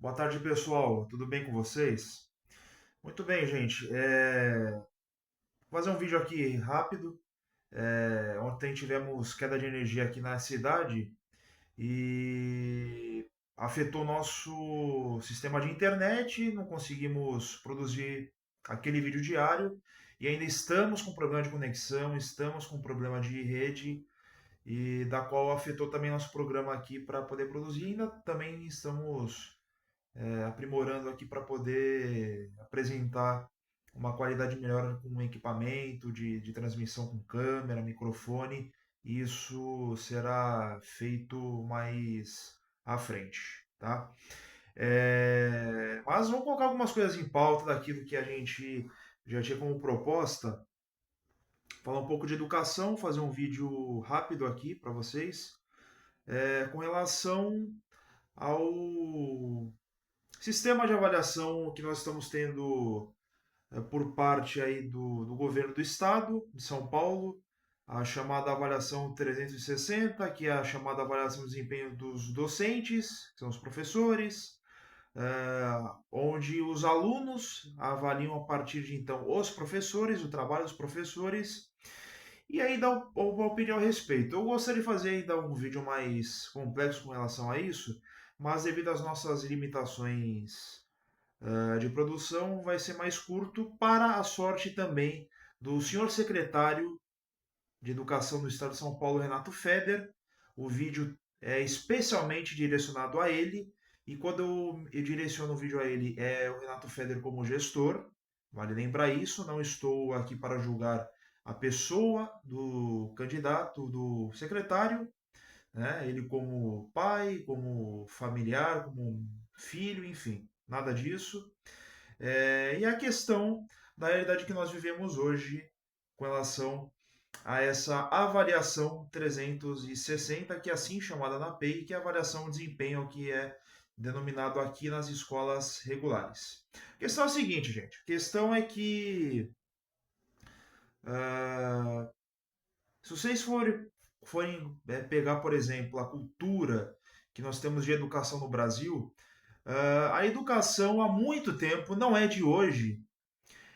Boa tarde, pessoal. Tudo bem com vocês? Muito bem, gente. Vou fazer um vídeo aqui rápido. Ontem tivemos queda de energia aqui na cidade e afetou nosso sistema de internet. Não conseguimos produzir aquele vídeo diário e ainda estamos com problema de conexão, estamos com problema de rede e da qual afetou também nosso programa aqui para poder produzir. Ainda também estamos aprimorando aqui para poder apresentar uma qualidade melhor com equipamento de transmissão com câmera, microfone. Isso será feito mais à frente, tá? Mas vamos colocar algumas coisas em pauta daquilo que a gente já tinha como proposta. Falar um pouco de educação, fazer um vídeo rápido aqui para vocês, com relação ao sistema de avaliação que nós estamos tendo por parte aí do governo do estado de São Paulo, a chamada avaliação 360, que é a chamada avaliação de desempenho dos docentes, que são os professores, onde os alunos avaliam a partir de então os professores, o trabalho dos professores, e aí dá uma opinião a respeito. Eu gostaria de fazer ainda um vídeo mais complexo com relação a isso, mas devido às nossas limitações de produção vai ser mais curto, para a sorte também do senhor secretário de Educação do Estado de São Paulo, Renato Feder. O vídeo é especialmente direcionado a ele, e quando eu direciono o vídeo a ele, é o Renato Feder como gestor. Vale lembrar isso, não estou aqui para julgar a pessoa do candidato, do secretário, né? Ele como pai, como familiar, como filho, enfim, nada disso. E a questão da realidade que nós vivemos hoje com relação a essa avaliação 360, que é assim chamada na APEI, que é a avaliação de desempenho que é denominado aqui nas escolas regulares. A questão é a seguinte, gente. A questão é que ah, se vocês forem pegar, por exemplo, a cultura que nós temos de educação no Brasil, a educação há muito tempo, não é de hoje,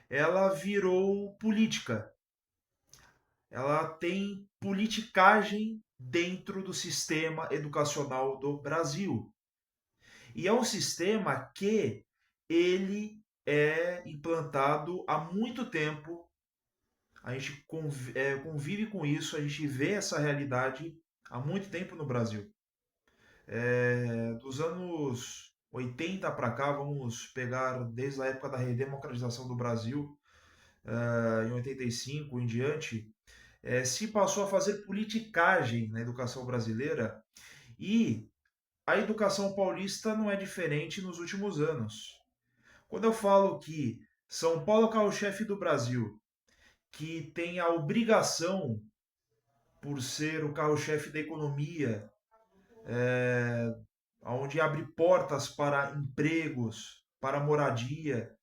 ela virou política. Ela tem politicagem dentro do sistema educacional do Brasil. E é um sistema que ele é implantado há muito tempo. A gente convive com isso, a gente vê essa realidade há muito tempo no Brasil. Dos anos 80 para cá, vamos pegar desde a época da redemocratização do Brasil, em 85 em diante, se passou a fazer politicagem na educação brasileira, e a educação paulista não é diferente nos últimos anos. Quando eu falo que São Paulo é o carro-chefe do Brasil, que tem a obrigação, por ser o carro-chefe da economia, onde abre portas para empregos, para moradia,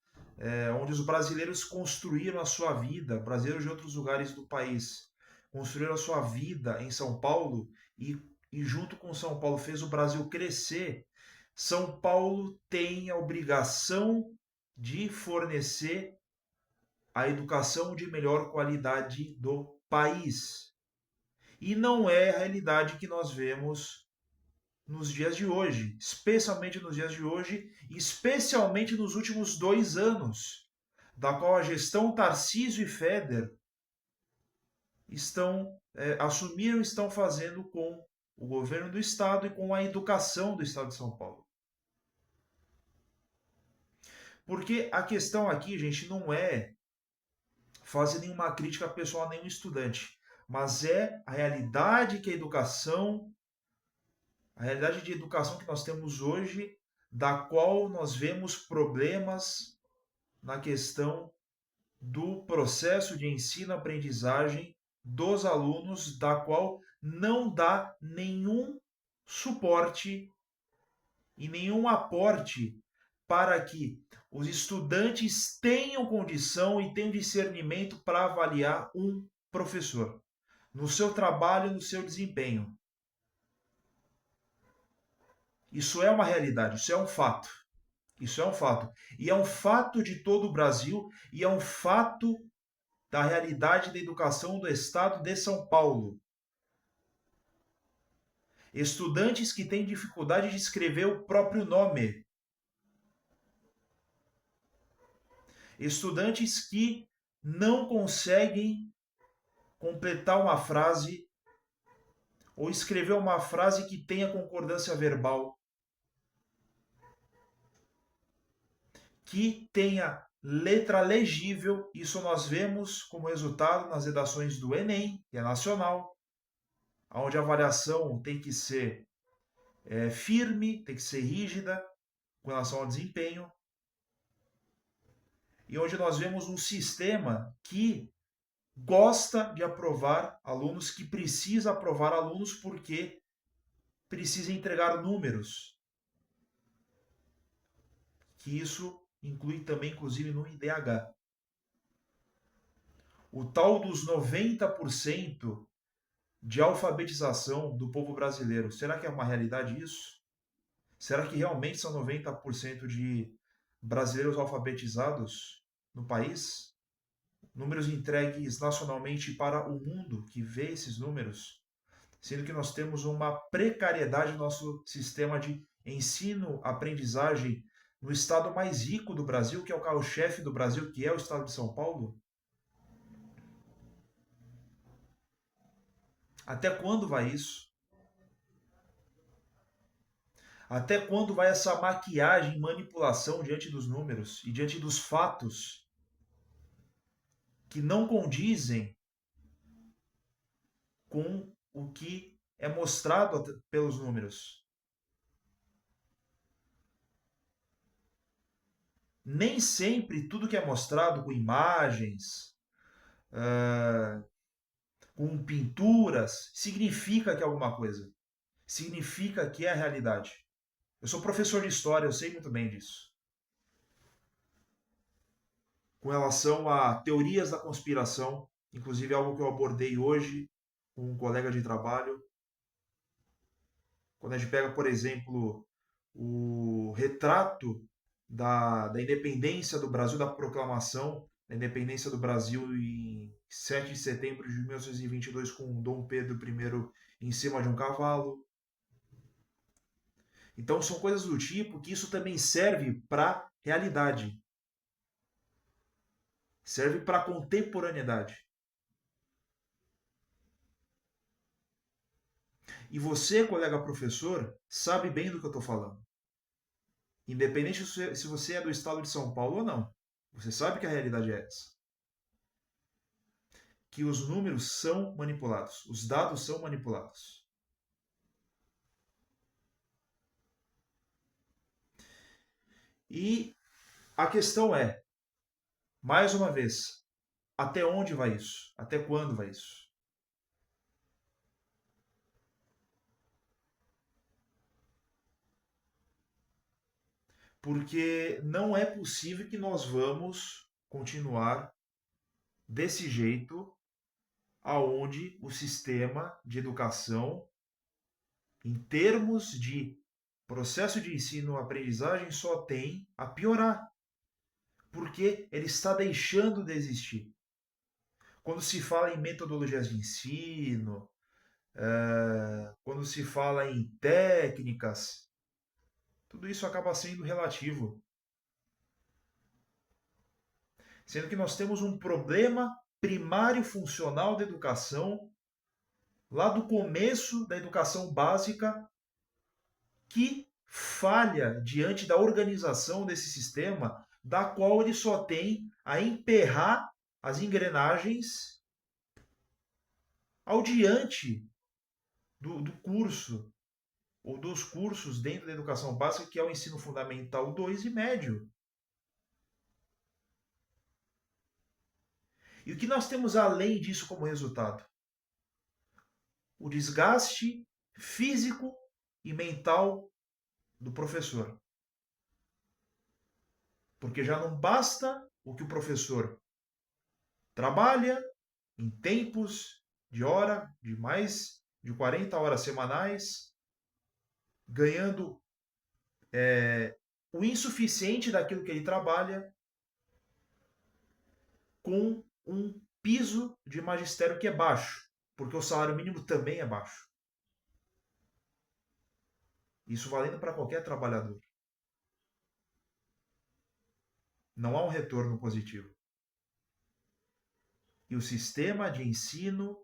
onde os brasileiros construíram a sua vida, brasileiros de outros lugares do país, construíram a sua vida em São Paulo e junto com São Paulo fez o Brasil crescer. São Paulo tem a obrigação de fornecer a educação de melhor qualidade do país. E não é a realidade que nós vemos nos dias de hoje, especialmente nos dias de hoje, e especialmente nos últimos 2 anos, da qual a gestão Tarcísio e Feder assumiram e estão fazendo com o governo do estado e com a educação do estado de São Paulo. Porque a questão aqui, gente, não é fazer nenhuma crítica pessoal a nenhum estudante, mas é a realidade de educação que nós temos hoje, da qual nós vemos problemas na questão do processo de ensino-aprendizagem dos alunos, da qual não dá nenhum suporte e nenhum aporte para que os estudantes tenham condição e tenham discernimento para avaliar um professor no seu trabalho, no seu desempenho. Isso é uma realidade, isso é um fato. Isso é um fato. E é um fato de todo o Brasil e é um fato da realidade da educação do estado de São Paulo. Estudantes que têm dificuldade de escrever o próprio nome. Estudantes que não conseguem completar uma frase ou escrever uma frase que tenha concordância verbal, que tenha letra legível. Isso nós vemos como resultado nas redações do Enem, que é nacional, onde a avaliação tem que ser firme, tem que ser rígida com relação ao desempenho, e onde nós vemos um sistema que gosta de aprovar alunos, que precisa aprovar alunos porque precisa entregar números, que isso inclui também, inclusive, no IDH. O tal dos 90% de alfabetização do povo brasileiro, será que é uma realidade isso? Será que realmente são 90% de brasileiros alfabetizados no país? Números entregues nacionalmente para o mundo que vê esses números, sendo que nós temos uma precariedade no nosso sistema de ensino-aprendizagem no estado mais rico do Brasil, que é o carro-chefe do Brasil, que é o estado de São Paulo? Até quando vai isso? Até quando vai essa maquiagem, manipulação diante dos números e diante dos fatos que não condizem com o que é mostrado pelos números? Nem sempre tudo que é mostrado com imagens, com pinturas, significa que é alguma coisa. Significa que é a realidade. Eu sou professor de história, eu sei muito bem disso. Com relação a teorias da conspiração, inclusive algo que eu abordei hoje com um colega de trabalho, quando a gente pega, por exemplo, o retrato da independência do Brasil, da proclamação da independência do Brasil em 7 de setembro de 1922, com Dom Pedro I em cima de um cavalo. Então, são coisas do tipo que isso também serve para realidade, serve para contemporaneidade. E você, colega professor, sabe bem do que eu estou falando. Independente se você é do estado de São Paulo ou não. Você sabe que a realidade é essa. Que os números são manipulados, os dados são manipulados. E a questão é, mais uma vez, até onde vai isso? Até quando vai isso? Porque não é possível que nós vamos continuar desse jeito, aonde o sistema de educação, em termos de processo de ensino-aprendizagem, só tem a piorar, porque ele está deixando de existir. Quando se fala em metodologias de ensino, quando se fala em técnicas, tudo isso acaba sendo relativo. Sendo que nós temos um problema primário funcional da educação, lá do começo da educação básica, que falha diante da organização desse sistema, da qual ele só tem a emperrar as engrenagens ao diante do curso, ou dos cursos dentro da educação básica, que é o ensino fundamental 2 e médio. E o que nós temos além disso como resultado? O desgaste físico e mental do professor. Porque já não basta o que o professor trabalha em tempos de hora, de mais de 40 horas semanais, ganhando o insuficiente daquilo que ele trabalha com um piso de magistério que é baixo, porque o salário mínimo também é baixo. Isso valendo para qualquer trabalhador. Não há um retorno positivo. E o sistema de ensino,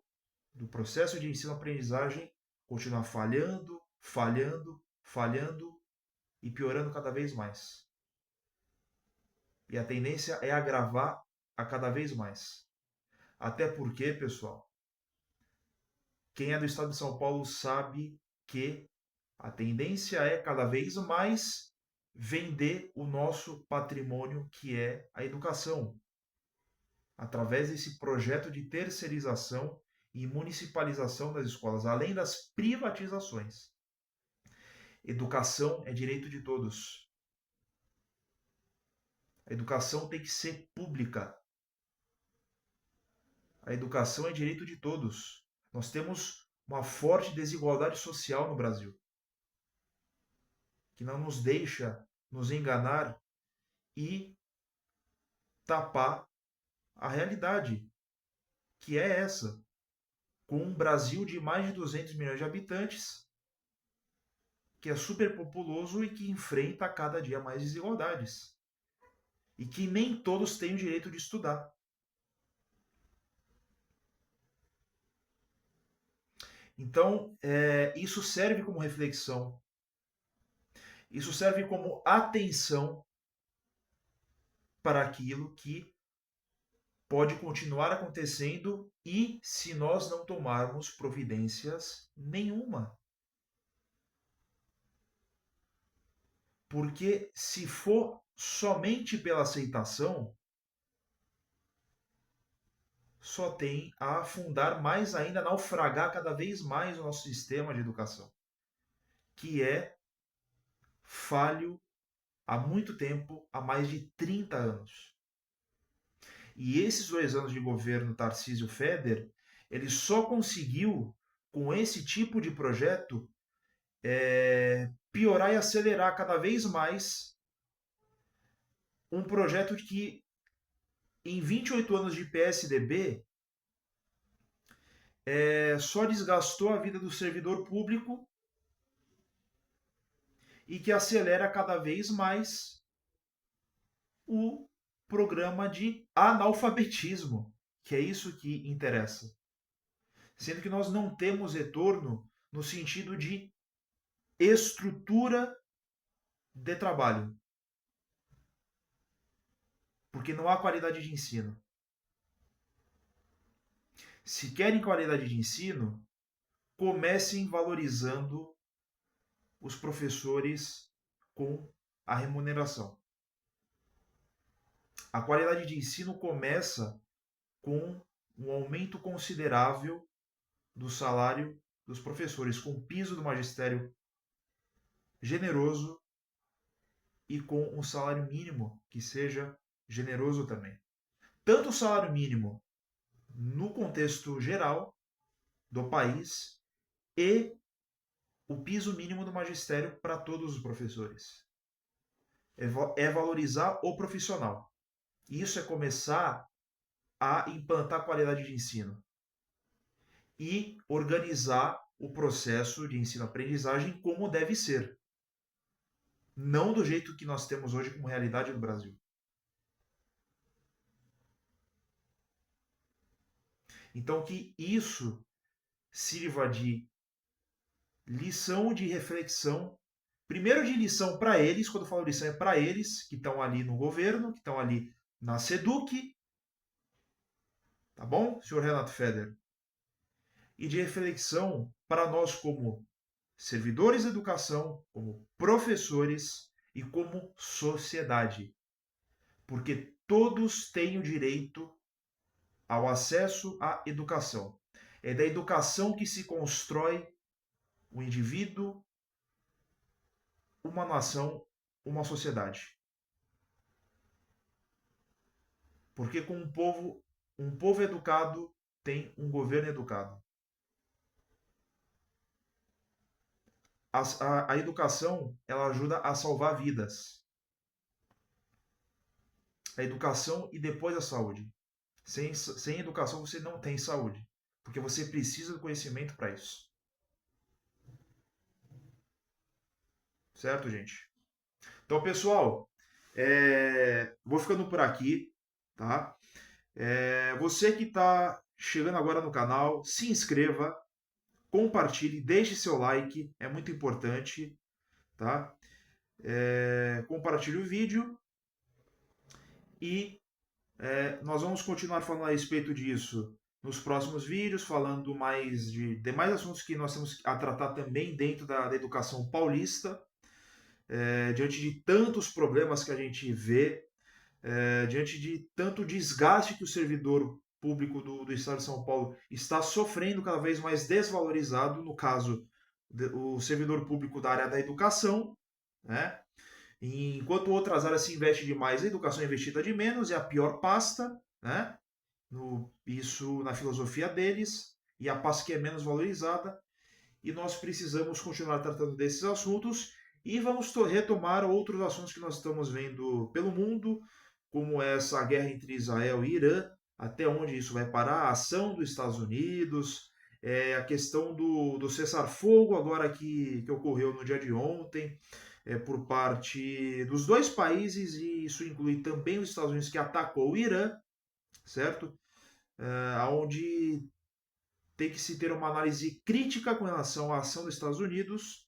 do processo de ensino-aprendizagem, continua falhando, falhando, falhando e piorando cada vez mais. E a tendência é agravar a cada vez mais. Até porque, pessoal, quem é do estado de São Paulo sabe que a tendência é cada vez mais vender o nosso patrimônio, que é a educação, através desse projeto de terceirização e municipalização das escolas, além das privatizações. Educação é direito de todos. A educação tem que ser pública. A educação é direito de todos. Nós temos uma forte desigualdade social no Brasil, que não nos deixa nos enganar e tapar a realidade, que é essa. Com um Brasil de mais de 200 milhões de habitantes, que é superpopuloso e que enfrenta a cada dia mais desigualdades. E que nem todos têm o direito de estudar. Então, isso serve como reflexão, isso serve como atenção para aquilo que pode continuar acontecendo e se nós não tomarmos providências nenhuma. Porque se for somente pela aceitação, só tem a afundar mais ainda, naufragar cada vez mais o nosso sistema de educação, que é falho há muito tempo, há mais de 30 anos. E esses 2 anos de governo Tarcísio Feder, ele só conseguiu, com esse tipo de projeto, piorar e acelerar cada vez mais um projeto que, em 28 anos de PSDB, só desgastou a vida do servidor público e que acelera cada vez mais o programa de analfabetismo, que é isso que interessa. Sendo que nós não temos retorno no sentido de estrutura de trabalho. Porque não há qualidade de ensino. Se querem qualidade de ensino, comecem valorizando os professores com a remuneração. A qualidade de ensino começa com um aumento considerável do salário dos professores, com o piso do magistério generoso e com um salário mínimo que seja generoso também. Tanto o salário mínimo no contexto geral do país e o piso mínimo do magistério para todos os professores. É valorizar o profissional. Isso é começar a implantar qualidade de ensino e organizar o processo de ensino-aprendizagem como deve ser. Não do jeito que nós temos hoje como realidade no Brasil. Então, que isso sirva de lição de reflexão. Primeiro de lição para eles, quando eu falo lição é para eles, que estão ali no governo, que estão ali na SEDUC, tá bom, senhor Renato Feder? E de reflexão para nós como servidores de educação, como professores e como sociedade. Porque todos têm o direito ao acesso à educação. É da educação que se constrói o indivíduo, uma nação, uma sociedade. Porque com um povo educado tem um governo educado. A educação, ela ajuda a salvar vidas. a educação e depois a saúde. Sem educação você não tem saúde, porque você precisa do conhecimento para isso. Certo, gente? Então, pessoal, vou ficando por aqui, tá? Você que está chegando agora no canal, se inscreva, compartilhe, deixe seu like, é muito importante, tá? Compartilhe o vídeo e nós vamos continuar falando a respeito disso nos próximos vídeos, falando mais de demais assuntos que nós temos a tratar também dentro da educação paulista, diante de tantos problemas que a gente vê, diante de tanto desgaste que o servidor público do Estado de São Paulo está sofrendo, cada vez mais desvalorizado, no caso, o servidor público da área da educação, né? Enquanto outras áreas se investe demais, a educação é investida de menos, é a pior pasta, né? Isso na filosofia deles, e a pasta que é menos valorizada, e nós precisamos continuar tratando desses assuntos e vamos retomar outros assuntos que nós estamos vendo pelo mundo, como essa guerra entre Israel e Irã, até onde isso vai parar, a ação dos Estados Unidos, a questão do cessar-fogo agora que ocorreu no dia de ontem, por parte dos dois países, e isso inclui também os Estados Unidos que atacou o Irã, certo? Onde tem que se ter uma análise crítica com relação à ação dos Estados Unidos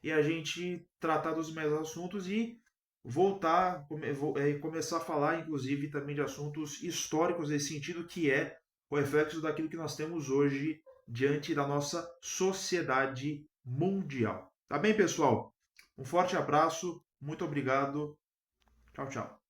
e a gente tratar dos mesmos assuntos e voltar, começar a falar, inclusive, também de assuntos históricos nesse sentido, que é o reflexo daquilo que nós temos hoje diante da nossa sociedade mundial. Tá bem, pessoal? Um forte abraço, muito obrigado. Tchau, tchau.